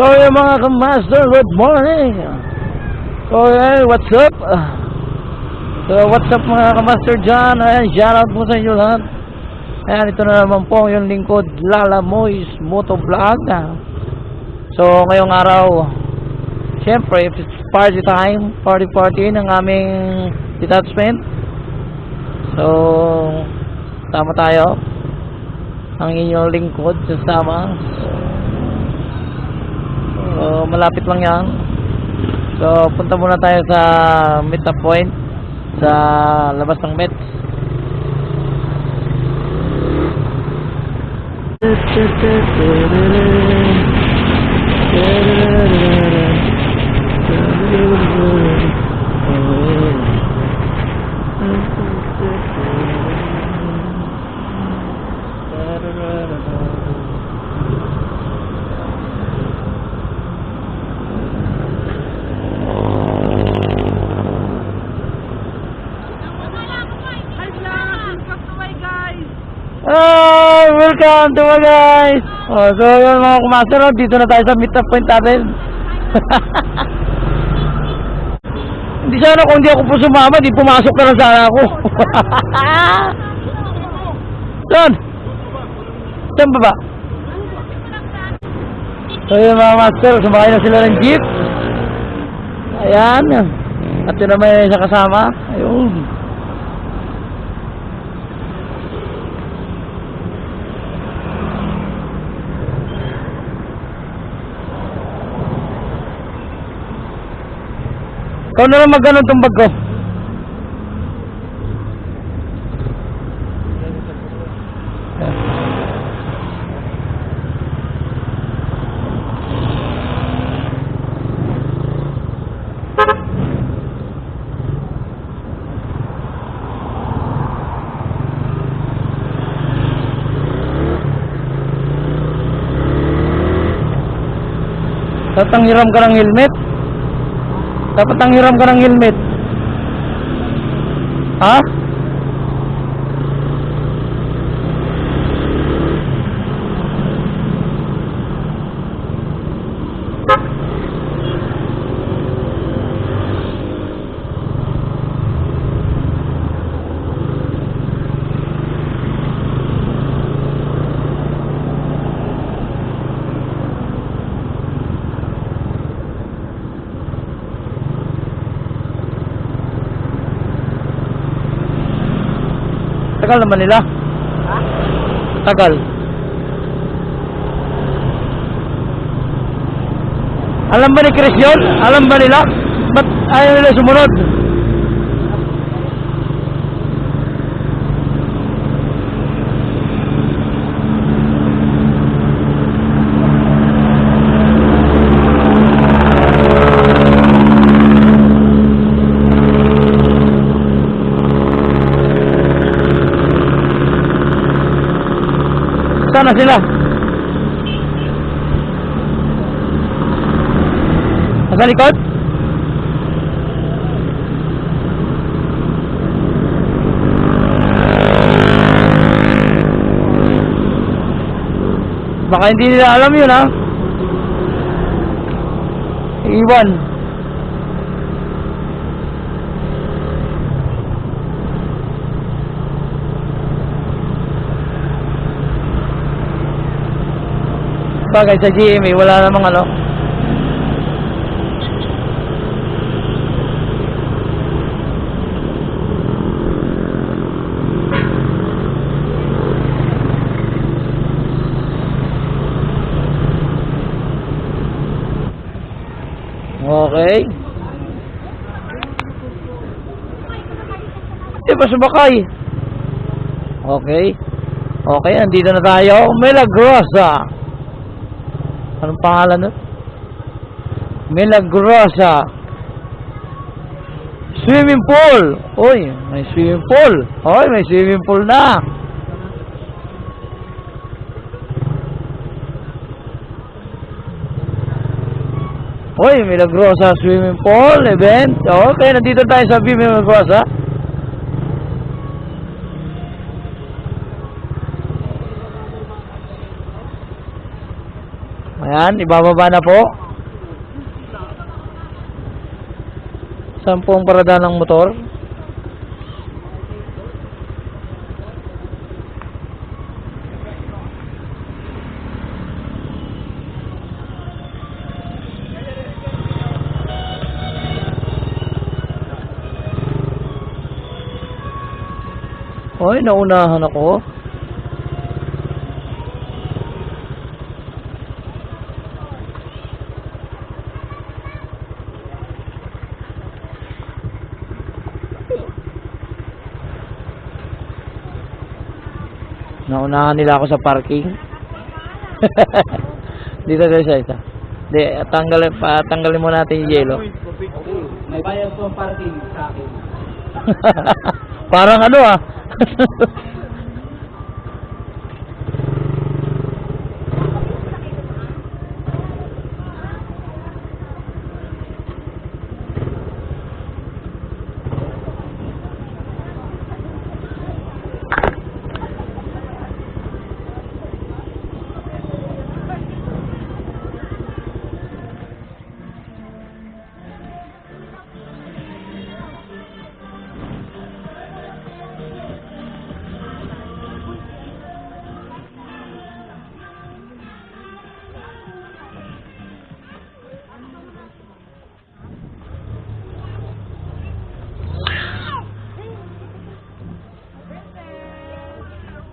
So yung mga kamaster, good morning. So what's up? So what's up mga kamaster dyan? Ayan, shoutout po sa inyo lahat. Ayan, ito na naman po yung lingkod Lala Moy's Motovlog. So ngayong araw, syempre it's party time, party ng aming detachment. So tama tayo, ang inyong lingkod sasama. So malapit lang yan. So punta muna tayo sa meet up point sa labas ng Mets. Welcome to my guys. So yun mga kumaster, dito na tayo sa meet up point natin. Hindi sana kung hindi ako po sumama, di pumasok na lang sana ako. Saan? Saan ba? So yun mga master, sumakay na sila ng jeep. Ayan. At yun na may isa kasama. Ayun. Ikaw na lang mag-ganon itong bag ko. Tatanghiram ka ng helmet? Dapat tanghiram ka ng helmet. Ha? Tagal naman nila. Tagal. Alam ba ni Chris yun? Alam ba nila? Ba't ayaw nila sumunod? Sana sila. Nasa likod? Baka hindi nila alam yun, ha? Iwan. Bagay sa GMA, wala namang ano. Okay. Di ba sumakay? Okay. Okay, andito na tayo. Milagrosa. Anong pangalan nun? Milagrosa Swimming pool. Uy, may swimming pool. Uy, may swimming pool na. Uy, Milagrosa swimming pool event. Okay, nandito tayo sa Milagrosa. Ayan, ibababa na po. Saan po ang parada ng motor? Hoy, naunahan ako. Naunahan nila ako sa parking. Dito tayo sa isa. Di, tanggalin mo natin yung yelo. May bayad po ang parking sa akin. Parang ano ah.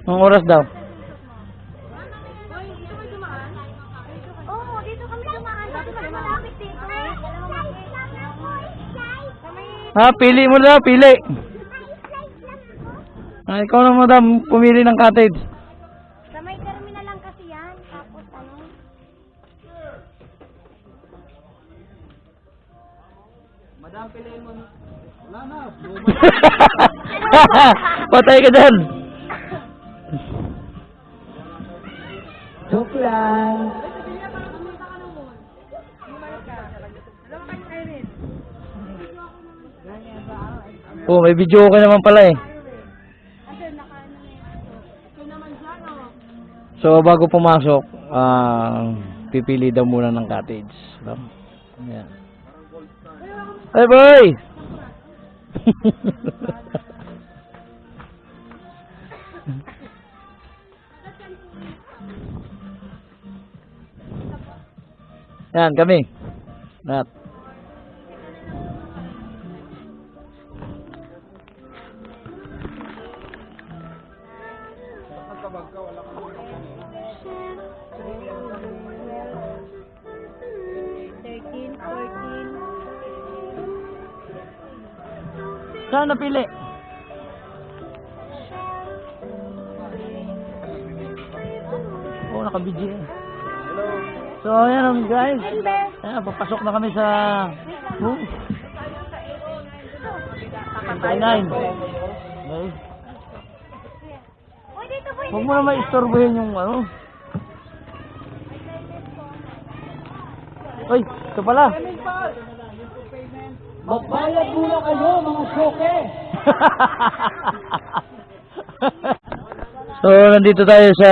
Ang oras daw? Oo, dito kami dumaan. Dito kami malapit dito. Ha, pili mo daw, pili. Ah, ikaw na madam, pumili ng cottage. Sa may terminal lang kasi yan. Tapos ano? Madam, piliin mo. Wala na. Patay ka dyan. Joke lang. Oh, may video ka naman pala eh. So, bago pumasok, pipili daw muna ng cottage. No? Ayan. Hey boy! Yan, kami. Lahat. Saan napili? Oh, naka-video yan. So, ayan guys. Ayan, papasok na kami sa... Nine. Okay. Huwag mo na maistorbohin yung ano. Uy, ito pala. Magbayad muna kayo, mga soke. So, nandito tayo sa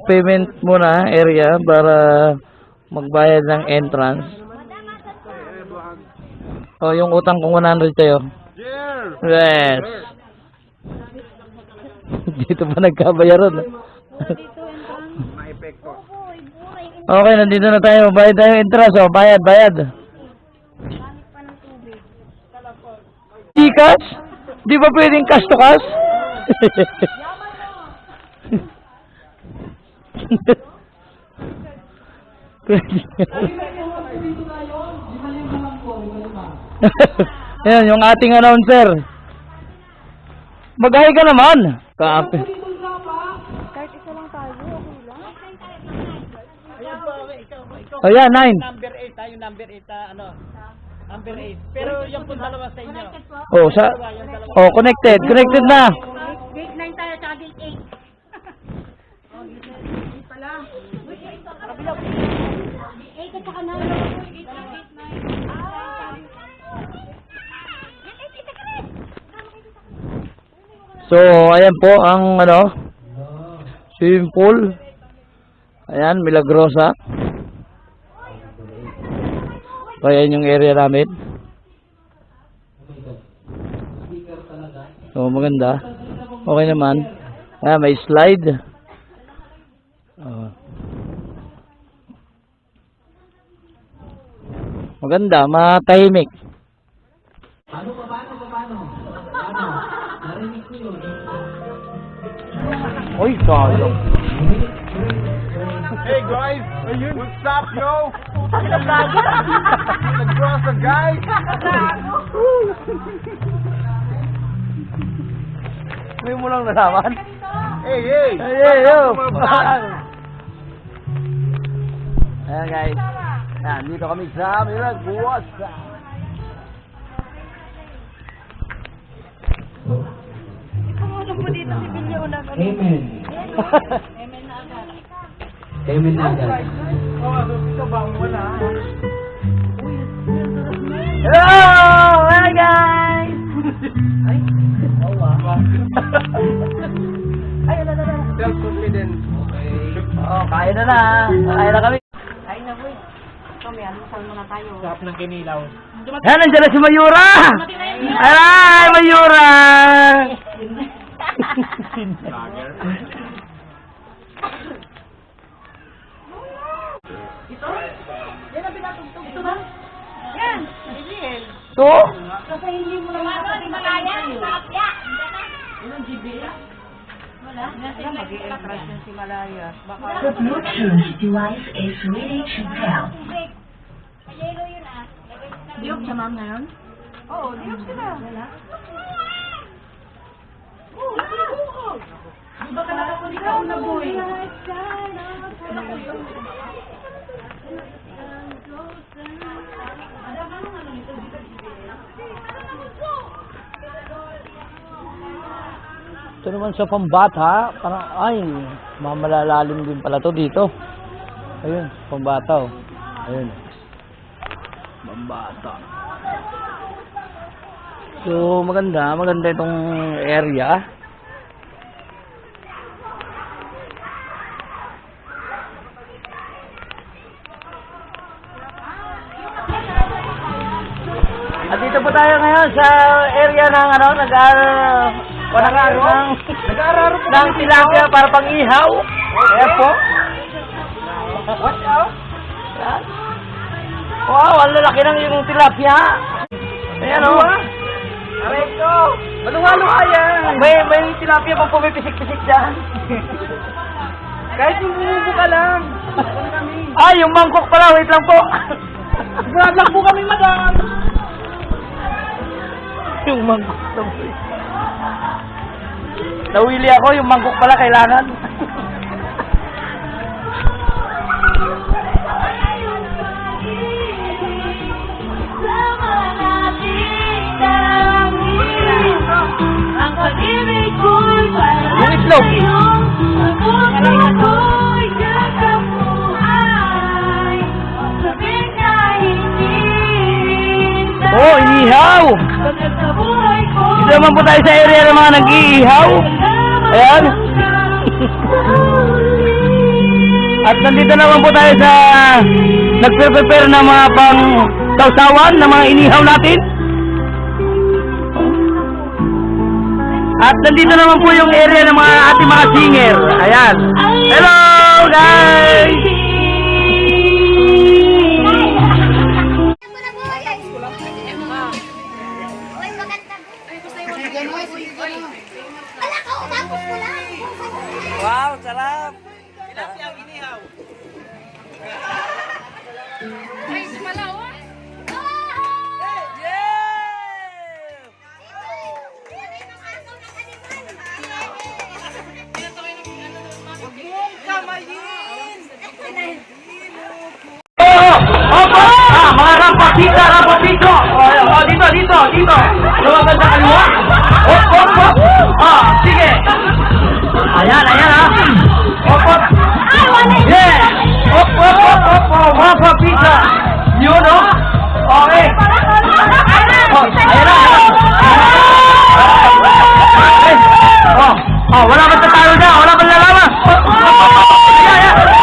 payment muna area para magbayad ng entrance. Oh, yung utang kong 100 tayo. Yes. Dito pa nagkabayaran. Okay, nandito na tayo. Bayad tayo entrance. Oh, bayad, bayad. Cash? Di ba pwedeng cash to cash? Ayan, yung ating announcer. Mag-hi ka naman. Kape. Kahit isa lang tayo, okay lang. Oh, yeah, 9. Number 8 yung number 8 ano? Number 8. Pero yung kung dalawa sa inyo. Oh, oh, connected. Connected na. Gate 9 tayo, tsaka gate 8. Pala. Gate 8 at saka 9. So, ayan po ang ano, swimming pool. Ayan, Milagrosa. So, ayan yung area namin. So, maganda. Okay naman. May slide. Maganda, matahimik. Uy, kalo. Hey guys, what's up, yo? Nag-cross the guys. May mo lang nalaman. Hey, hey. Hey, yo. Ayan guys. Ayan, dito kami sa Miraguasa. Kumulo po dito si Bilyo na Amen. Amen na agad. Hello! Hi guys! Self-confidence. Oh, kaya na na. Kaya na kami. Ay na boy. Kami, almusal muna tayo. Sarap ng kinilaw. Yan, nandiyan na si Mayura! Hi, Mayura! Yan! Ito? Kasi hindi mo lang makakaya. Sakapya! Wala? Mag-i-crash yung si Malaya. The Bluetooth device is ready to pair. Yelo yun ah. Diok sa ma'am ngayon? Oo, diok sila. Wala? Baka nakapulikaw na boy. Ito naman sa pambata, parang, ay, mamalalalim din pala to dito. Ayun, pambata oh. Ayun. Pambata. So, maganda itong area. At dito po tayo ngayon sa area ng ng tilapia para pang-ihaw. Ayan po. Watch out. Yan. Wow, ang lalaki ng yung tilapia. Ayan o. Aray ko. Maluwa-luwa yan. May tilapia pang pumipisik-pisik dyan. Kahit yung bumubo ka lang. Ano kami? Ay, yung mangkok pala. Wait lang po. Vlog po kami, madam. Yung mangkok. Nawili ako. Yung mangkok pala kailangan. Yung itlog. Oh, inihaw. Dito naman po tayo sa area ng mga nag-iihaw. Ayan. At nandito naman po tayo sa nagpe-prepare ng mga pang sausawan ng mga inihaw natin. At nandito naman po yung area ng mga ating mga singer. Ayan. Hello guys! Wow, sarap! Opo! Mga rampasita, rampasito! Dito! Lumagan sa kaliwa! Op! Sige! Ayan ha! Op! Yeah! Op! Mga papita! Yun o! Okay! Ayan na! Wala ba tatalo na? Wala ba lalaman?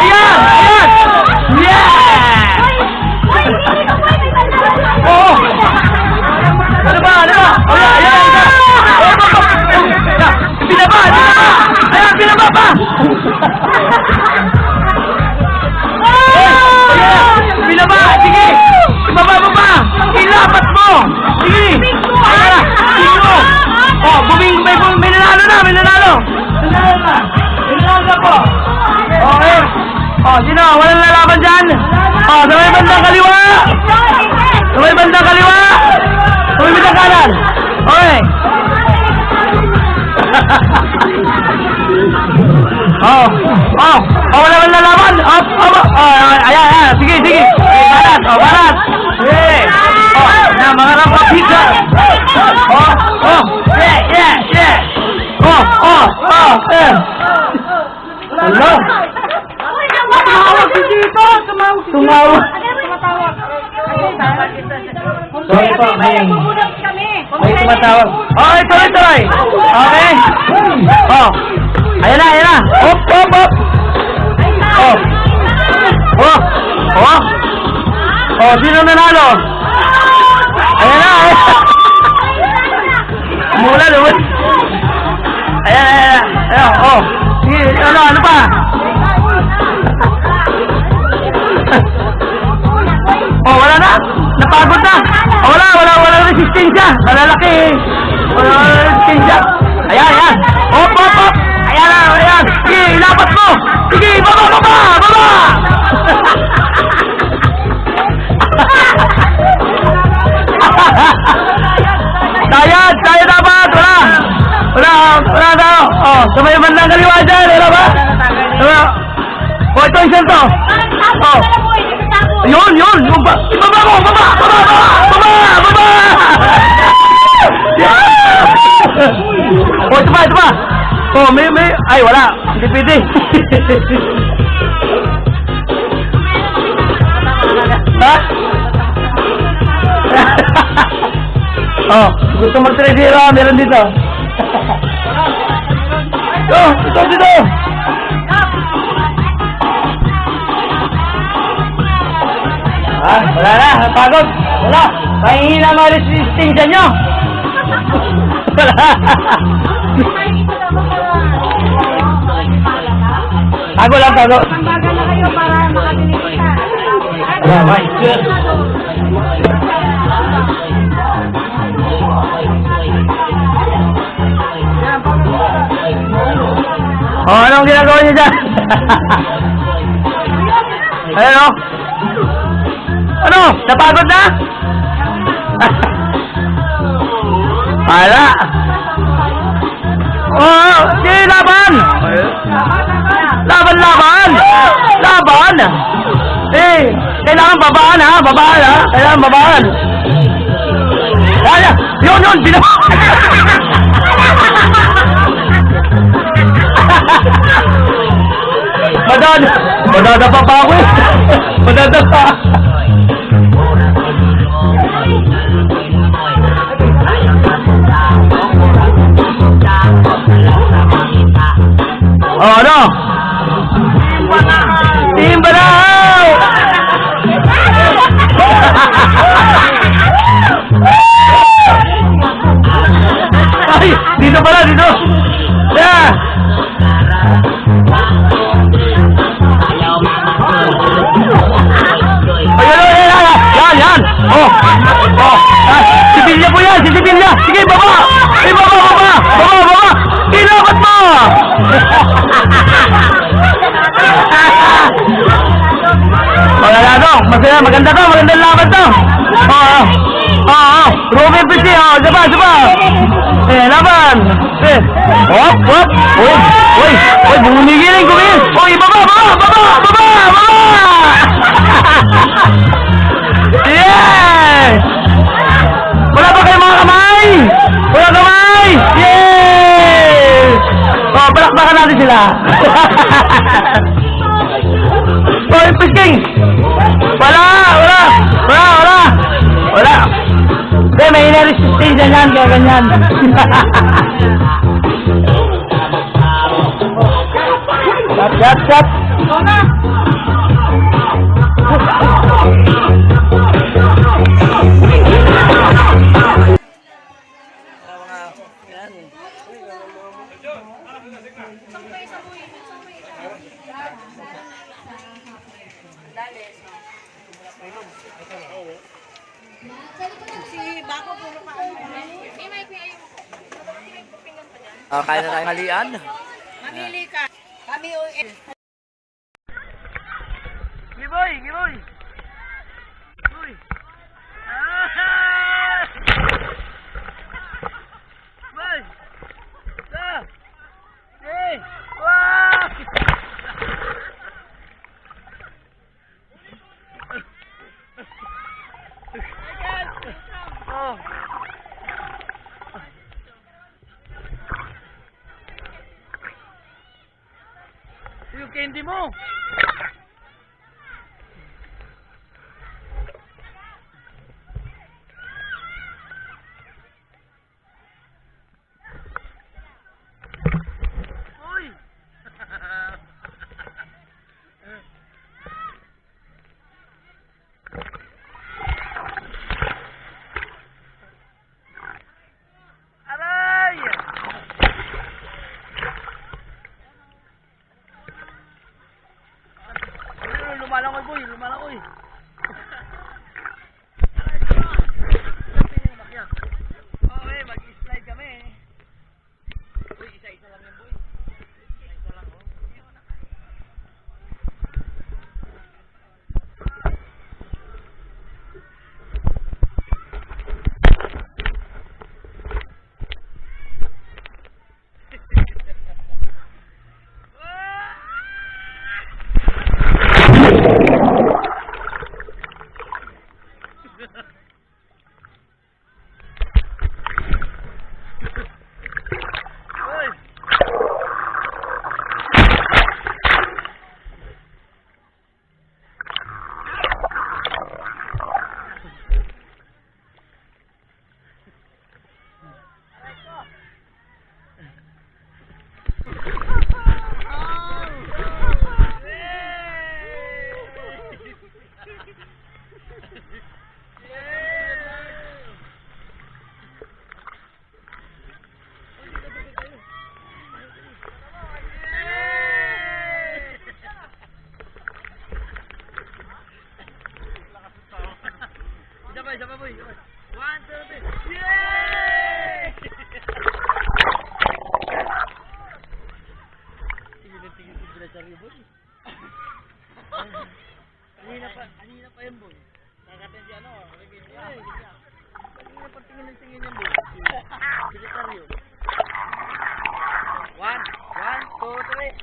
Ayan! Yeah! may nanalo na, may nanalo. Nanalo na. May nanalo na po. Okay. Oh, sino? Walang lalaban dyan. Oh, sa may bandang kaliwa. Sa may bandang kaliwa. Sa may bandang kanan. Okay. Oh, wala lalaban. Ayan. Sige. Barat. Sige. Na mga rapa pizza. Yeah. Hello. Tumawag si Dito! Tumawag. Sorry po, may tumatawag. Oh, ituloy. Okay. Oh. Ayan na. Hop. Oh, sino nanalo? Ayan na. Mula. Ayan. Oh. Sige, ano pa? Oh, wala na. Napagod na. Oh, wala resistensya. Malalaki. Wala resistensya. Ayan. Hop. Ayan. Sige, ilapat mo. Sige, baba. Tayo dapat. Wala daw. Oh, sa may bandang kaliwa dyan. Wala ba? Oh, ito yung sento. Oh. Yun. Ibaba mo. Baba. Oh, ito pa. Oh, may. Ay, wala. Hindi pwede. Ha? Oh, gusto mag-3-0. Meron dito. Dito. Wala na, napagod. Wala. Pahihina mga resistensya nyo. Wala. Tago lang. Pambaga na kayo para makabilis ka. Oh, anong ginagawa niyo dyan? Ayan o. Ano? Napagod na? Wala. Oh, sige, laban! Laban! Kailangan babaan ha? Kailangan babaan. Yun, binaba! Madadapa pa ako eh. Madadapa. Oh, ano? Team Banahaw! Ay, dito pala, dito. Yeah. Yan. Oh. Sibilya po yan, sibilya. Sige, baba. Baba. Tinakot mo. Masaya, magandang laban to. Ruby PC, saba. Laban. Hop. Uy, bumigilin ko eh. Uy, baba. Yeah! Wala ba kayo mga kamay? Wala kamay! Yeah! Oh, palakpakan natin sila. Oh, pisking! Wala! Hindi, may ina-resistance yan, kaya ganyan. Shot! Si Bako puro ka ano. May Kain na tayong halian. Mamili ka. Kami o Giboy! Giboy! Uy! Boy! Hey! Wow! Oh! Yung candy mo! Uy! Aray! Lumalangoy boy, lumalangoy. Okay, mag-slide kami. Uy, isa-isa lang yan boy. Isa-isa lang oh. Uy! Isa pa boy. 1, 2, 3. Yay! Tingin ko sila sa boy. Kanina pa yan boy. Nakakatin si ano, Ay, kanina pa tingin yan boy. Secretary. 1, 2, 3.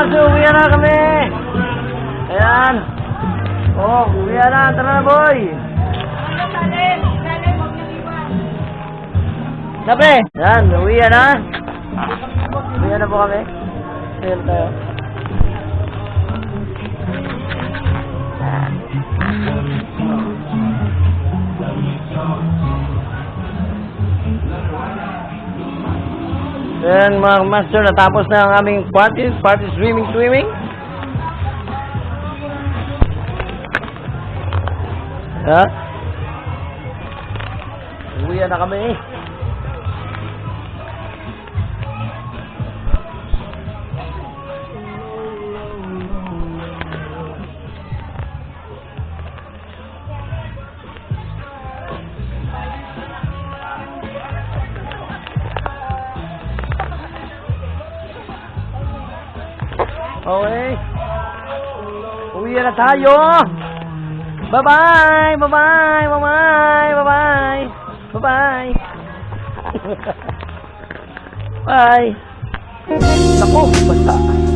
Uwi na kami. Ayan. Oh, uwi na. Tara na, boy. Sabi. Ayan, uwi na. Uwi na po kami. Ayan tayo. Ayan mga master, natapos na ang aming party swimming. Ha? Uwi na kami. Okay. Uwi na tayo. Bye-bye! Bye-bye! Bye-bye! Bye-bye! Bye-bye! Bye! Naku, basta.